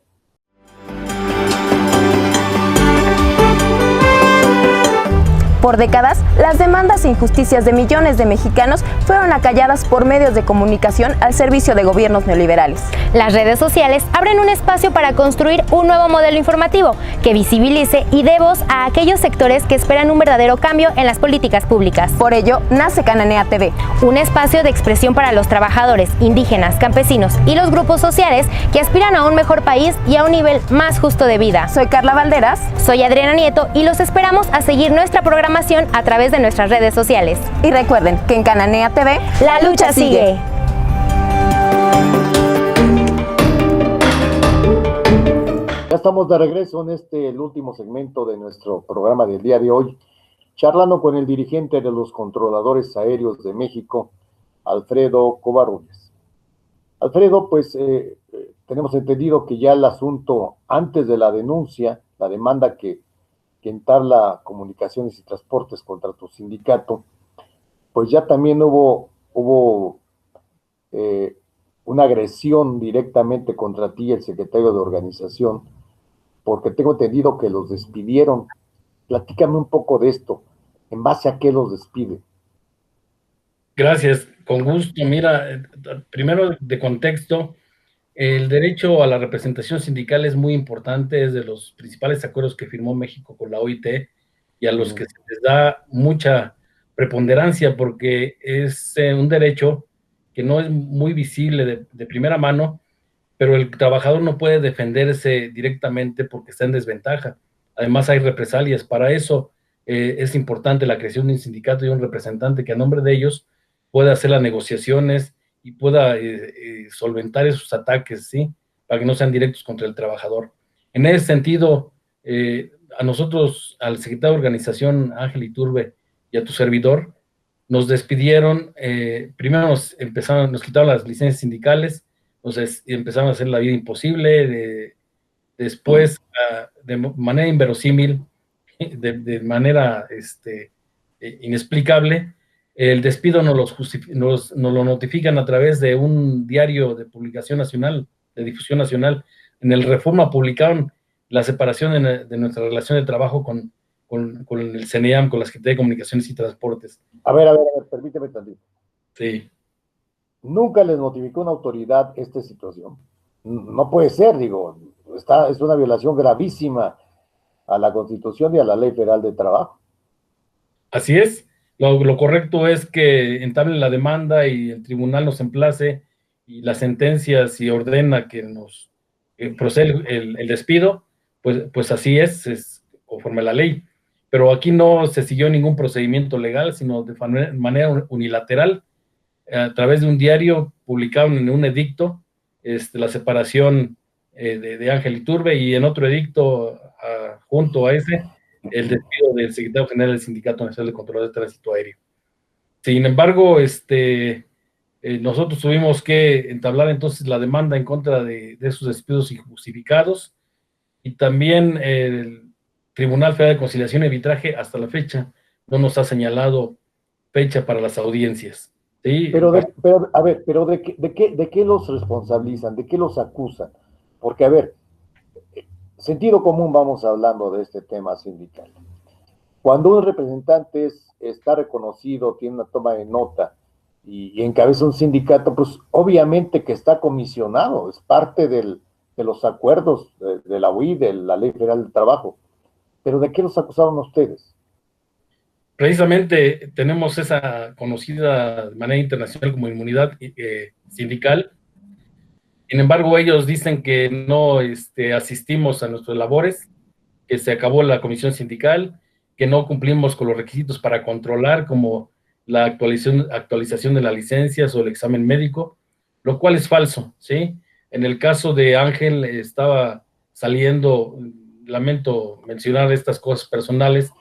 Por décadas, las demandas e injusticias de millones de mexicanos fueron acalladas por medios de comunicación al servicio de gobiernos neoliberales. Las redes sociales abren un espacio para construir un nuevo modelo informativo que visibilice y dé voz a aquellos sectores que esperan un verdadero cambio en las políticas públicas. Por ello, nace Cananea TV, un espacio de expresión para los trabajadores, indígenas, campesinos y los grupos sociales que aspiran a un mejor país y a un nivel más justo de vida. Soy Carla Valderas. Soy Adriana Nieto y los esperamos a seguir nuestra programación a través de nuestras redes sociales. Y recuerden que en Cananea TV, la lucha sigue. Ya estamos de regreso en el último segmento de nuestro programa del día de hoy, charlando con el dirigente de los controladores aéreos de México, Alfredo Covarrubias. Alfredo, pues tenemos entendido que ya el asunto, antes de la denuncia, la demanda que entabla Comunicaciones y Transportes contra tu sindicato, pues ya también hubo eh, una agresión directamente contra ti, el secretario de organización, porque tengo entendido que los despidieron. Platícame un poco de esto. ¿En base a qué los despide? Gracias, con gusto. Mira, primero de contexto, el derecho a la representación sindical es muy importante, es de los principales acuerdos que firmó México con la OIT y a los que se les da mucha preponderancia porque es un derecho que no es muy visible de primera mano, pero el trabajador no puede defenderse directamente porque está en desventaja. Además hay represalias. Para eso es importante la creación de un sindicato y un representante que a nombre de ellos pueda hacer las negociaciones y pueda solventar esos ataques, ¿sí? Para que no sean directos contra el trabajador. En ese sentido, a nosotros, al secretario de organización Ángel Iturbe y a tu servidor, nos despidieron, primero nos quitaron las licencias sindicales, entonces empezaron a hacer la vida imposible, después, de manera inverosímil, de manera inexplicable, el despido nos lo notifican a través de un diario de publicación nacional, de difusión nacional. En el Reforma publicaron la separación de nuestra relación de trabajo con el CENEAM, con la Secretaría de Comunicaciones y Transportes. A ver, permíteme tantito. Sí. ¿Nunca les notificó una autoridad esta situación? No puede ser, digo, es una violación gravísima a la Constitución y a la Ley Federal de Trabajo. Así es. Lo correcto es que entablen la demanda y el tribunal nos emplace y la sentencia, si ordena que nos procede el despido, pues así es conforme a la ley. Pero aquí no se siguió ningún procedimiento legal, sino de manera unilateral, a través de un diario, publicaron en un edicto la separación de Ángel Iturbe y en otro edicto junto a ese, el despido del secretario general del Sindicato Nacional de Controladores de Tránsito Aéreo. Sin embargo, nosotros tuvimos que entablar entonces la demanda en contra de esos despidos injustificados y también el Tribunal Federal de Conciliación y Arbitraje hasta la fecha no nos ha señalado fecha para las audiencias. ¿Sí? Pero ¿de qué los responsabilizan? ¿De qué los acusan? Porque, a ver, sentido común vamos hablando de este tema sindical. Cuando un representante está reconocido, tiene una toma de nota y encabeza un sindicato, pues obviamente que está comisionado, es parte de los acuerdos de la UI, de la Ley Federal del Trabajo. ¿Pero de qué los acusaron ustedes? Precisamente tenemos esa conocida de manera internacional como inmunidad sindical. Sin embargo, ellos dicen que no asistimos a nuestras labores, que se acabó la comisión sindical, que no cumplimos con los requisitos para controlar, como la actualización de las licencias o el examen médico, lo cual es falso, ¿sí? En el caso de Ángel estaba saliendo, lamento mencionar estas cosas personales,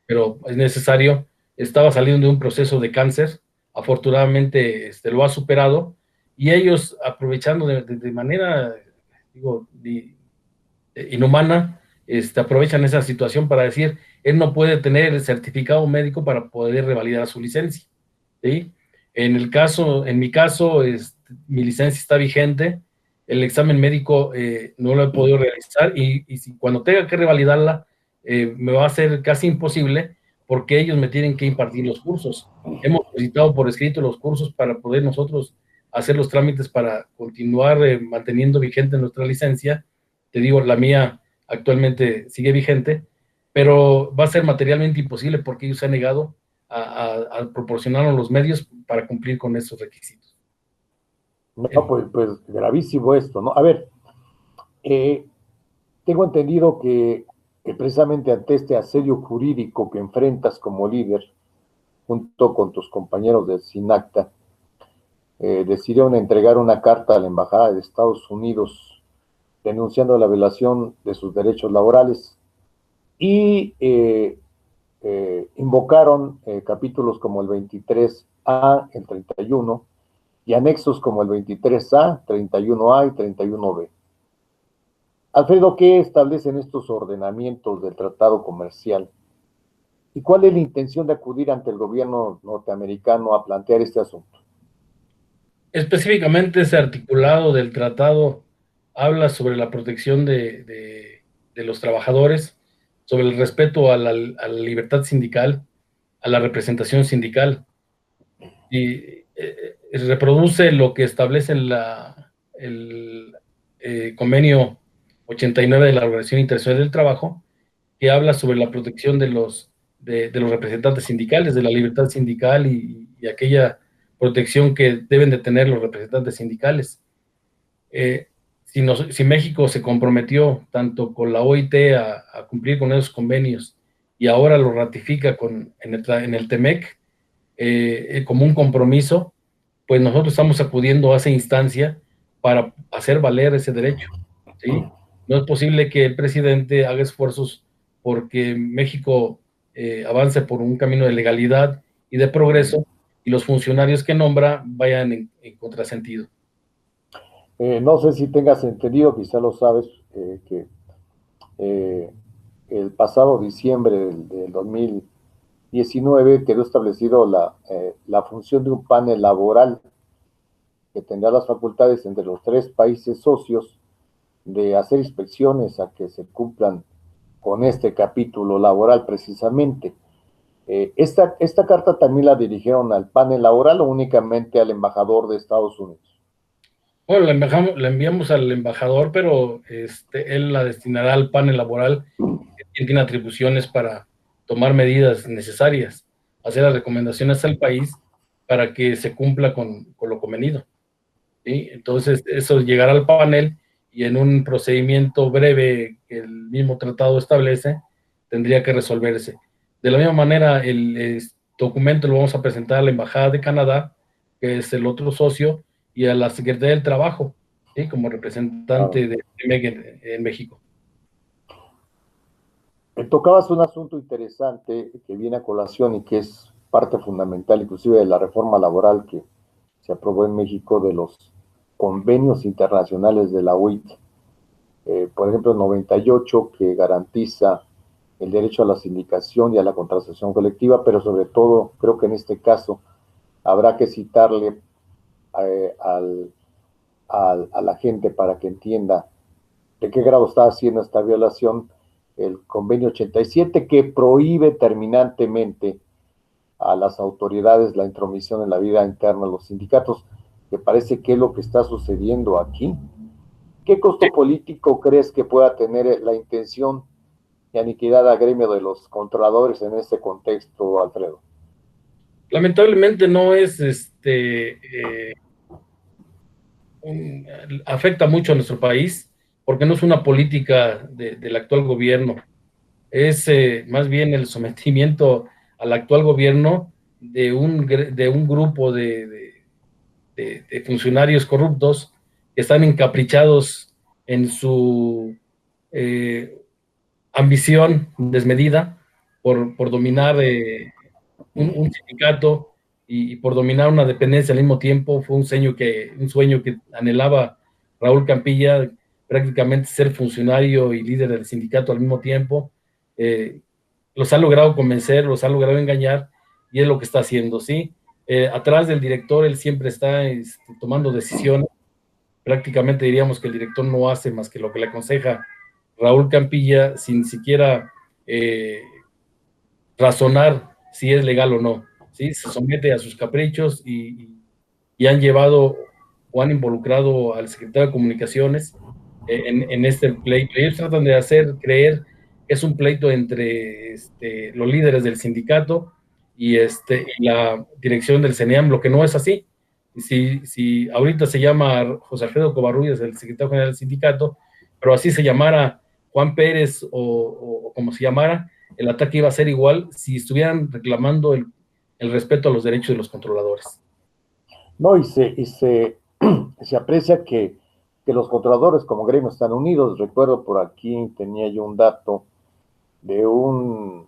pero es necesario, estaba saliendo de un proceso de cáncer, afortunadamente lo ha superado, y ellos aprovechando de manera, digo, inhumana, aprovechan esa situación para decir, él no puede tener el certificado médico para poder revalidar su licencia, ¿sí? En mi caso, mi licencia está vigente, el examen médico no lo he podido realizar y si cuando tenga que revalidarla, me va a ser casi imposible porque ellos me tienen que impartir los cursos. Hemos solicitado por escrito los cursos para poder nosotros hacer los trámites para continuar manteniendo vigente nuestra licencia. Te digo, la mía actualmente sigue vigente, pero va a ser materialmente imposible porque ellos se han negado a proporcionarnos los medios para cumplir con esos requisitos. No, pues gravísimo esto, ¿no? A ver, tengo entendido que precisamente ante este asedio jurídico que enfrentas como líder, junto con tus compañeros del SINACTA, decidieron entregar una carta a la Embajada de Estados Unidos denunciando la violación de sus derechos laborales y invocaron capítulos como el 23A, el 31 y anexos como el 23A, 31A y 31B. Alfredo, ¿qué establecen estos ordenamientos del tratado comercial? ¿Y cuál es la intención de acudir ante el gobierno norteamericano a plantear este asunto? Específicamente ese articulado del tratado habla sobre la protección de los trabajadores, sobre el respeto a la libertad sindical, a la representación sindical, y reproduce lo que establece el convenio 89 de la Organización Internacional del Trabajo, que habla sobre la protección de los representantes sindicales, de la libertad sindical y aquella protección que deben de tener los representantes sindicales. Si México se comprometió tanto con la OIT a cumplir con esos convenios y ahora lo ratifica en el TEMEC como un compromiso, pues nosotros estamos acudiendo a esa instancia para hacer valer ese derecho, ¿sí? No es posible que el presidente haga esfuerzos porque México avance por un camino de legalidad y de progreso, y los funcionarios que nombra vayan en contrasentido. No sé si tengas entendido, quizá lo sabes, que el pasado diciembre del 2019 quedó establecido la función de un panel laboral que tendrá las facultades entre los 3 países socios de hacer inspecciones a que se cumplan con este capítulo laboral precisamente. Esta carta también la dirigieron al panel laboral o únicamente al embajador de Estados Unidos. Bueno, la enviamos al embajador, pero él la destinará al panel laboral, que tiene atribuciones para tomar medidas necesarias, hacer las recomendaciones al país para que se cumpla con lo convenido, ¿sí? Entonces, eso llegará al panel y en un procedimiento breve que el mismo tratado establece, tendría que resolverse. De la misma manera, el documento lo vamos a presentar a la Embajada de Canadá, que es el otro socio, y a la Secretaría del Trabajo, ¿sí? Como representante de MEG en México. Tocabas un asunto interesante que viene a colación y que es parte fundamental, inclusive de la reforma laboral que se aprobó en México, de los convenios internacionales de la OIT. Por ejemplo, el 98, que garantiza el derecho a la sindicación y a la contratación colectiva, pero sobre todo, creo que en este caso habrá que citarle a la gente para que entienda de qué grado está haciendo esta violación, el convenio 87, que prohíbe terminantemente a las autoridades la intromisión en la vida interna de los sindicatos, que parece que es lo que está sucediendo aquí. ¿Qué costo político crees que pueda tener la intención de aniquilar al gremio de los controladores en este contexto, Alfredo? Lamentablemente no es afecta mucho a nuestro país, porque no es una política del actual gobierno, es más bien el sometimiento al actual gobierno de un grupo de funcionarios corruptos que están encaprichados en su ambición desmedida por dominar un sindicato y por dominar una dependencia al mismo tiempo. Fue un sueño que anhelaba Raúl Campilla, prácticamente ser funcionario y líder del sindicato al mismo tiempo. Los ha logrado convencer, los ha logrado engañar, y es lo que está haciendo, ¿sí? Atrás del director, él siempre está tomando decisiones. Prácticamente diríamos que el director no hace más que lo que le aconseja Raúl Campilla, sin siquiera razonar si es legal o no, ¿sí? Se somete a sus caprichos y han llevado o han involucrado al secretario de Comunicaciones en este pleito. Ellos tratan de hacer creer que es un pleito entre los líderes del sindicato y la dirección del CENEAM, lo que no es así. Si ahorita se llama José Alfredo Covarrubias, el secretario general del sindicato, pero así se llamara Juan Pérez o como se llamara, el ataque iba a ser igual si estuvieran reclamando el respeto a los derechos de los controladores. No, y se aprecia que los controladores como gremio están unidos. Recuerdo por aquí, tenía yo un dato de un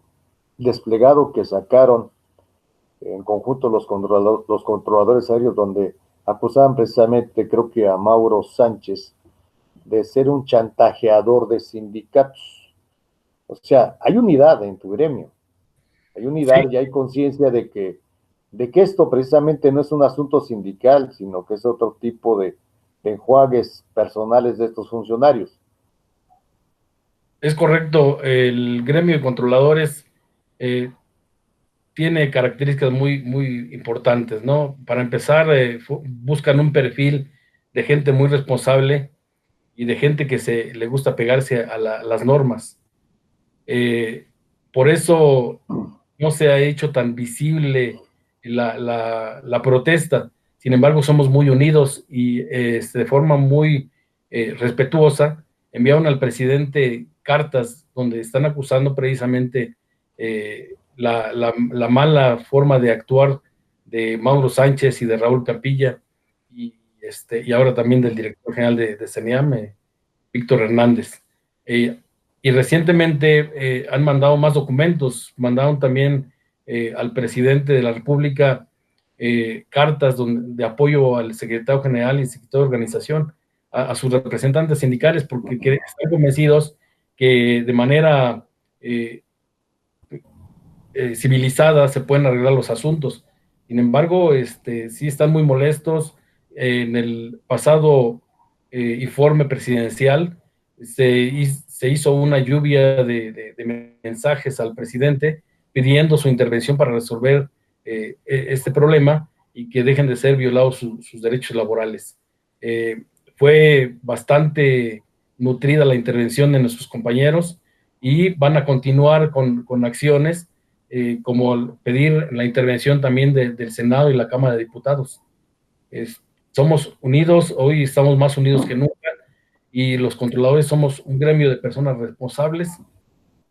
desplegado que sacaron en conjunto los controladores aéreos, donde acusaban precisamente, creo que a Mauro Sánchez, de ser un chantajeador de sindicatos. O sea, hay unidad en tu gremio, hay unidad Sí, y hay conciencia de que esto precisamente no es un asunto sindical, sino que es otro tipo de enjuagues personales de estos funcionarios. es correcto. El gremio de controladores eh, tiene características muy importantes, ¿no? Para empezar, buscan un perfil de gente muy responsable y de gente que le gusta pegarse a las normas. Eh, por eso no se ha hecho tan visible la protesta. Sin embargo, somos muy unidos y de forma muy respetuosa enviaron al presidente cartas donde están acusando precisamente la mala forma de actuar de Mauro Sánchez y de Raúl Capilla y ahora también del director general de CENEAM, Víctor Hernández. Eh, y recientemente han mandado más documentos, mandaron también al presidente de la República cartas de apoyo al secretario general y secretario de organización, a sus representantes sindicales, porque están convencidos que de manera civilizada se pueden arreglar los asuntos. Sin embargo, sí están muy molestos. En el pasado informe presidencial se hizo una lluvia de mensajes al presidente pidiendo su intervención para resolver este problema y que dejen de ser violados sus derechos laborales. Fue bastante nutrida la intervención de nuestros compañeros y van a continuar con acciones como pedir la intervención también del Senado y la Cámara de Diputados. Somos unidos, hoy estamos más unidos que nunca, y los controladores somos un gremio de personas responsables,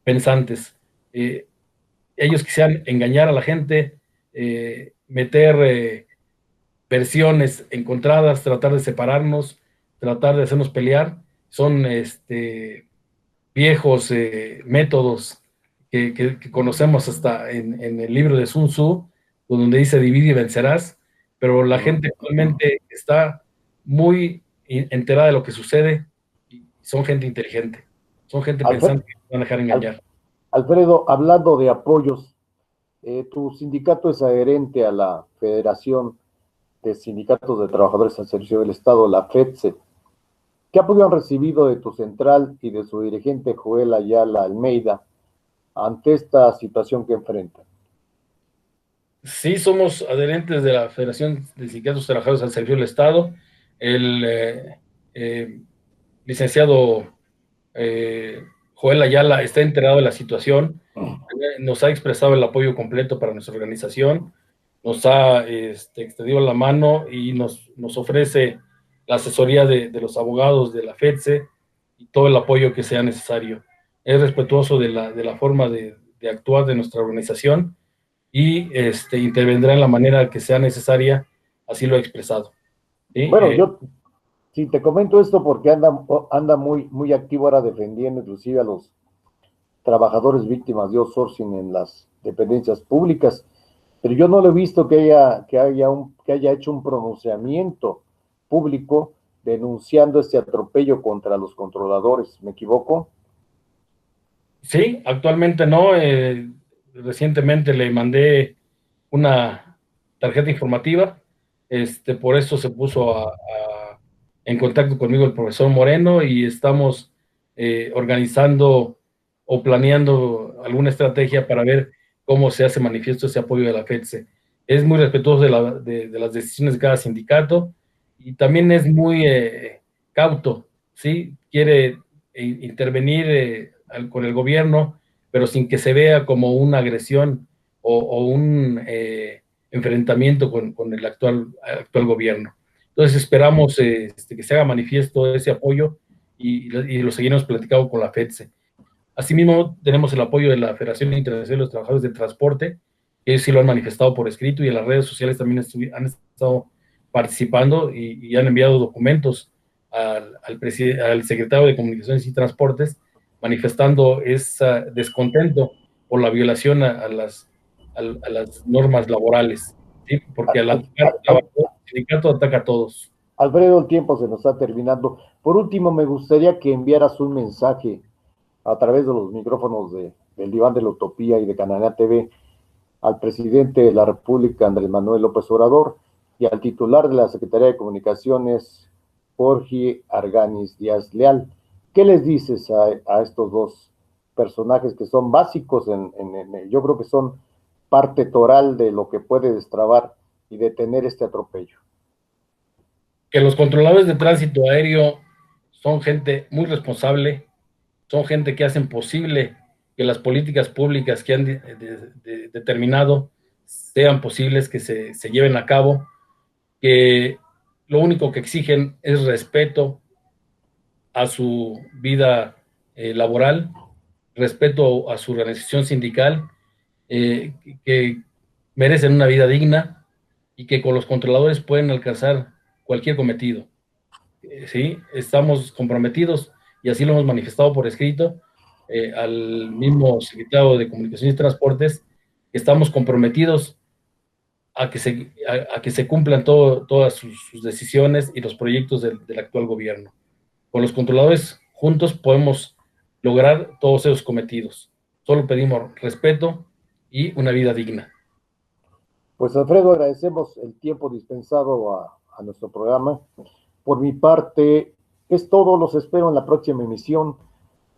pensantes. Ellos quisieran engañar a la gente, meter versiones encontradas, tratar de separarnos, tratar de hacernos pelear. Son viejos métodos que conocemos hasta en el libro de Sun Tzu, donde dice divide y vencerás, pero la gente actualmente está muy enterada de lo que sucede y son gente inteligente, son gente pensante que se van a dejar engañar. Alfredo, hablando de apoyos, tu sindicato es adherente a la Federación de Sindicatos de Trabajadores al Servicio del Estado, la FETSE. ¿Qué apoyo han recibido de tu central y de su dirigente Joel Ayala Almeida ante esta situación que enfrentan? Sí, somos adherentes de la Federación de Sindicatos Trabajadores al Servicio del Estado. El licenciado Joel Ayala está enterado de la situación, nos ha expresado el apoyo completo para nuestra organización, nos ha extendido la mano y nos ofrece la asesoría de los abogados de la FETSE y todo el apoyo que sea necesario. Es respetuoso de la forma de actuar de nuestra organización y intervendrá en la manera que sea necesaria, así lo ha expresado. ¿Sí? Bueno, yo sí te comento esto porque anda muy activo ahora defendiendo inclusive a los trabajadores víctimas de outsourcing en las dependencias públicas, pero yo no lo he visto que haya hecho un pronunciamiento público denunciando este atropello contra los controladores. ¿Me equivoco? Sí, actualmente no. Recientemente le mandé una tarjeta informativa. Por eso se puso en contacto conmigo el profesor Moreno y estamos organizando o planeando alguna estrategia para ver cómo se hace manifiesto ese apoyo de la FETSE. Es muy respetuoso de las decisiones de cada sindicato y también es muy cauto, ¿sí? Quiere intervenir con el gobierno, pero sin que se vea como una agresión o un enfrentamiento con el actual gobierno. Entonces esperamos que se haga manifiesto ese apoyo y lo seguiremos platicando con la FETSE. Asimismo, tenemos el apoyo de la Federación Internacional de los Trabajadores del Transporte, que ellos sí lo han manifestado por escrito y en las redes sociales también han estado participando y han enviado documentos al secretario de Comunicaciones y Transportes manifestando ese descontento por la violación a las normas laborales, ¿sí? Porque al trabajo sindicato ataca a todos. Alfredo, el tiempo se nos está terminando. Por último, me gustaría que enviaras un mensaje a través de los micrófonos del Diván de la Utopía y de Cananea TV al presidente de la República, Andrés Manuel López Obrador, y al titular de la Secretaría de Comunicaciones, Jorge Arganis Díaz Leal. ¿Qué les dices a estos dos personajes que son básicos yo creo que son parte toral de lo que puede destrabar y detener este atropello? Que los controladores de tránsito aéreo son gente muy responsable, son gente que hacen posible que las políticas públicas que han determinado sean posibles, que se lleven a cabo, que lo único que exigen es respeto a su vida laboral, respeto a su organización sindical, que merecen una vida digna y que con los controladores pueden alcanzar cualquier cometido. Sí, estamos comprometidos y así lo hemos manifestado por escrito al mismo secretario de Comunicaciones y Transportes, que estamos comprometidos a que se cumplan todas sus decisiones y los proyectos del actual gobierno. Con los controladores juntos podemos lograr todos esos cometidos. Solo pedimos respeto y una vida digna. Pues Alfredo, agradecemos el tiempo dispensado a nuestro programa. Por mi parte, es todo. Los espero en la próxima emisión,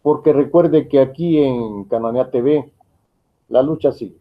porque recuerde que aquí en Cananea TV la lucha sigue.